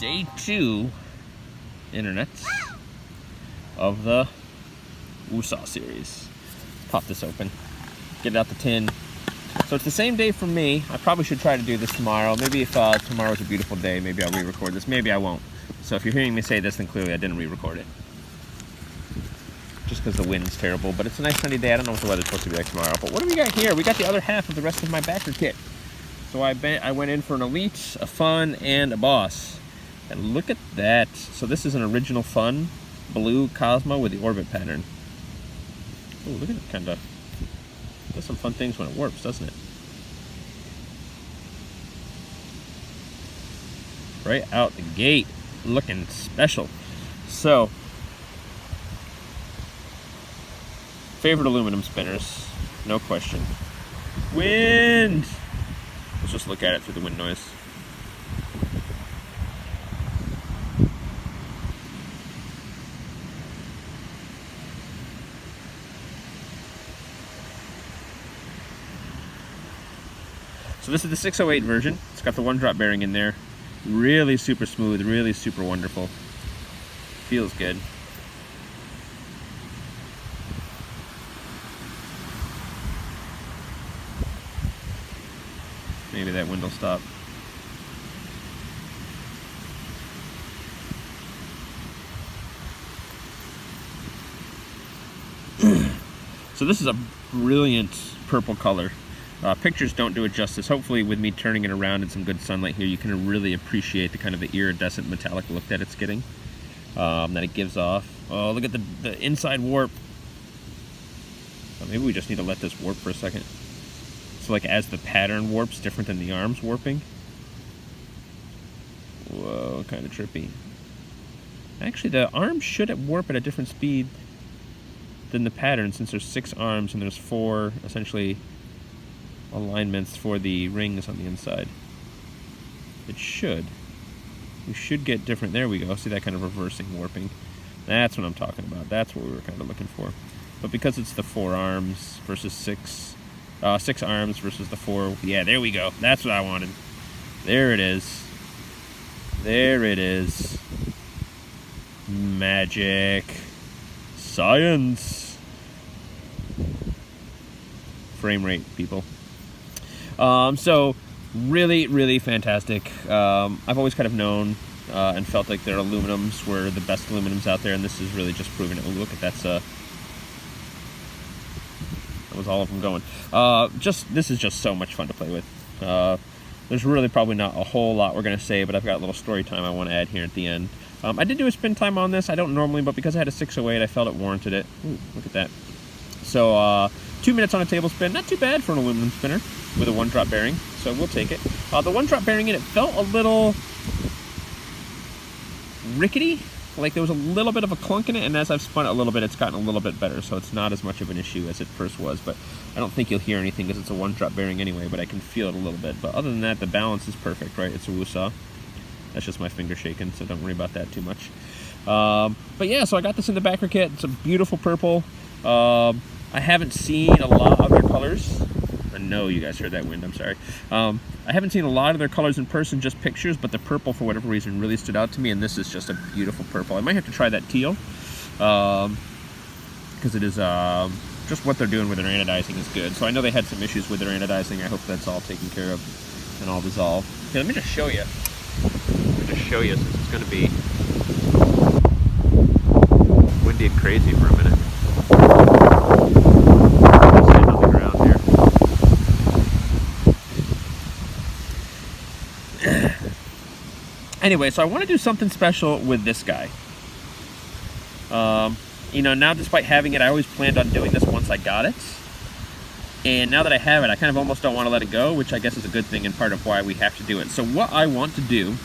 day 2, internet, of the WooSah series. Pop this open, get it out the tin. So it's the same day for me. I probably should try to do this tomorrow. Maybe if tomorrow's a beautiful day, maybe I'll re-record this. Maybe I won't. So if you're hearing me say this, then clearly I didn't re-record it. Just because the wind's terrible. But it's a nice sunny day. I don't know what the weather's supposed to be like tomorrow. But what do we got here? We got the other half of the rest of my backer kit. So I went in for an Elite, a Fun, and a Boss. And look at that. So this is an original Fun blue Cosmo with the orbit pattern. Oh, look at it, kind of. Does some fun things when it warps, doesn't it? Right out the gate, looking special. So, favorite aluminum spinners, no question. Wind! Let's just look at it through the wind noise. So this is the 608 version. It's got the 1-drop bearing in there. Really super smooth, really super wonderful. Feels good. Maybe that wind will stop. So this is a brilliant purple color. Pictures don't do it justice. Hopefully with me turning it around in some good sunlight here, you can really appreciate the kind of the iridescent metallic look that it's getting, that it gives off. Oh, look at the inside warp. Oh, maybe we just need to let this warp for a second. So like as the pattern warps, different than the arms warping. Whoa, kind of trippy. Actually, the arms should warp at a different speed than the pattern, since there's 6 arms and there's 4, essentially, alignments for the rings on the inside. It should. We should get different. There we go. See that kind of reversing warping? That's what I'm talking about. That's what we were kind of looking for. But because it's the 4 arms versus 6 arms versus the 4, yeah, there we go. That's what I wanted. There it is. There it is. Magic. Science. Frame rate, people. So really, really fantastic. I've always kind of known and felt like their aluminums were the best aluminums out there, and this is really just proving it. Look at that. That was all of them going. This is just so much fun to play with. There's really probably not a whole lot we're going to say, but I've got a little story time I want to add here at the end. I did do a spin time on this. I don't normally, but because I had a 608, I felt it warranted it. Ooh, look at that. So 2 minutes on a table spin, not too bad for an aluminum spinner with a 1-drop bearing, so we'll take it. The 1-drop bearing in it felt a little rickety, like there was a little bit of a clunk in it, and as I've spun it a little bit, it's gotten a little bit better, so it's not as much of an issue as it first was, but I don't think you'll hear anything because it's a 1-drop bearing anyway, but I can feel it a little bit. But other than that, the balance is perfect, right? It's a WooSah. That's just my finger shaking, so don't worry about that too much. But yeah, so I got this in the backer kit. It's a beautiful purple. I haven't seen a lot of their colors. I know you guys heard that wind, I'm sorry. I haven't seen a lot of their colors in person, just pictures, but the purple, for whatever reason, really stood out to me, and this is just a beautiful purple. I might have to try that teal, because it is, just what they're doing with their anodizing is good. So I know they had some issues with their anodizing. I hope that's all taken care of and all dissolved. Okay, let me just show you. Since it's going to be windy and crazy for a minute. Sitting on the ground here. Anyway, so I want to do something special with this guy. Now despite having it, I always planned on doing this once I got it. And now that I have it, I kind of almost don't want to let it go, which I guess is a good thing and part of why we have to do it. So what I want to do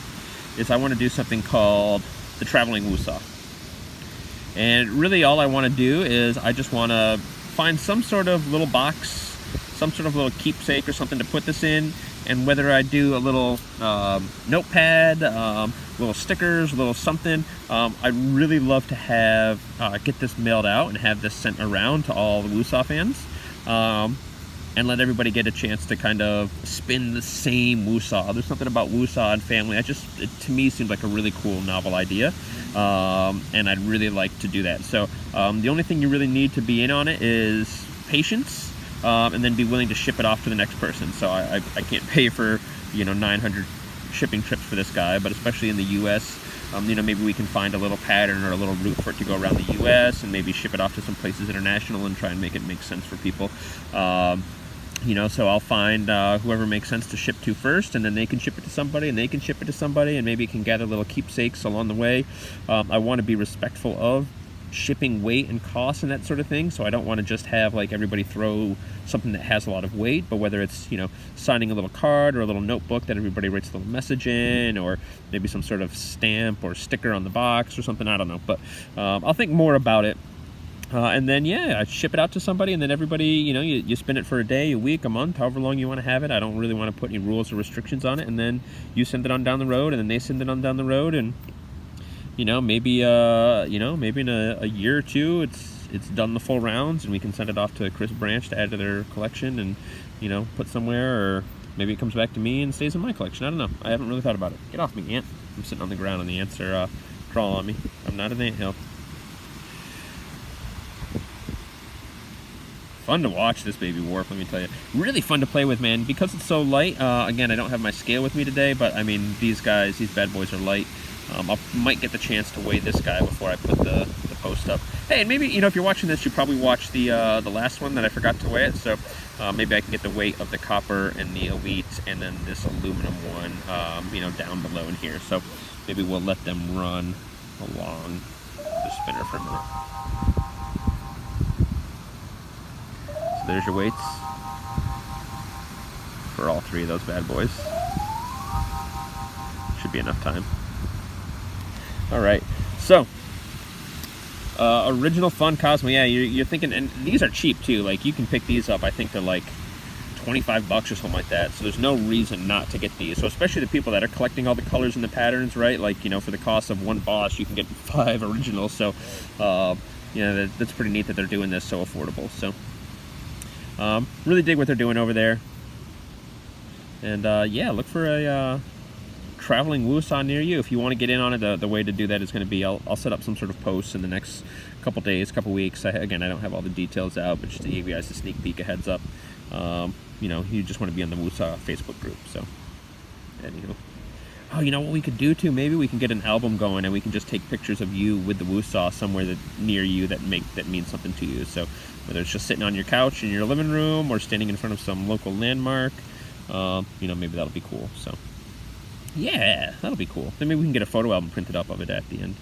is I want to do something called the traveling WooSah. And really all I want to do is I just want to find some sort of little box, some sort of little keepsake or something to put this in, and whether I do a little notepad, little stickers, little something, I'd really love to have, get this mailed out and have this sent around to all the WooSah fans. and let everybody get a chance to kind of spin the same WooSah. There's something about WooSah and family. It to me seems like a really cool, novel idea, and I'd really like to do that. So the only thing you really need to be in on it is patience, and then be willing to ship it off to the next person. So I can't pay for 900 shipping trips for this guy, but especially in the U.S., maybe we can find a little pattern or a little route for it to go around the U.S. and maybe ship it off to some places international and try and make it make sense for people. So I'll find whoever makes sense to ship to first, and then they can ship it to somebody, and they can ship it to somebody, and maybe it can gather little keepsakes along the way. I want to be respectful of shipping weight and cost and that sort of thing, so I don't want to just have like everybody throw something that has a lot of weight, but whether it's signing a little card or a little notebook that everybody writes a little message in, or maybe some sort of stamp or sticker on the box or something, I don't know, but I'll think more about it. And then, I ship it out to somebody, and then everybody, you spin it for a day, a week, a month, however long you want to have it. I don't really want to put any rules or restrictions on it. And then you send it on down the road, and then they send it on down the road, and maybe in a year or two, it's done the full rounds, and we can send it off to Chris Branch to add to their collection, and put somewhere, or maybe it comes back to me and stays in my collection. I don't know. I haven't really thought about it. Get off me, ant! I'm sitting on the ground, and the ants are crawling on me. I'm not an anthill. Fun to watch this baby warp, let me tell you. Really fun to play with, man, because it's so light. Again, I don't have my scale with me today, but I mean, these bad boys are light. I might get the chance to weigh this guy before I put the post up. Hey, and maybe, if you're watching this, you probably watched the last one that I forgot to weigh it, so maybe I can get the weight of the copper and the elite, and then this aluminum one, down below in here. So maybe we'll let them run along the spinner for a minute. So there's your weights for all three of those bad boys. Should be enough time. All right, so original fun Cosmo. Yeah, you're thinking, and these are cheap too. Like, you can pick these up. I think they're like $25 or something like that. So there's no reason not to get these. So especially the people that are collecting all the colors and the patterns, right? Like, for the cost of one Boss, you can get 5 originals. So that's pretty neat that they're doing this so affordable. So really dig what they're doing over there. And look for a traveling WooSah near you. If you want to get in on it, the way to do that is going to be, I'll set up some sort of posts in the next couple days, couple weeks. Again, I don't have all the details out, but just to give you guys a sneak peek, a heads up. You just want to be on the WooSah Facebook group. So, anywho. Oh, you know what we could do too? Maybe we can get an album going, and we can just take pictures of you with the WooSah somewhere near you that means something to you. So, whether it's just sitting on your couch in your living room or standing in front of some local landmark, maybe that'll be cool. So. Yeah, that'll be cool. Then maybe we can get a photo album printed up of it at the end.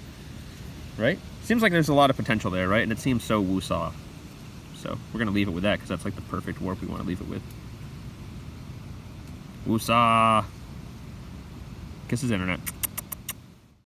Right? Seems like there's a lot of potential there, right? And it seems so WooSah. So we're going to leave it with that, because that's like the perfect warp we want to leave it with. WooSah! Kisses, Internet.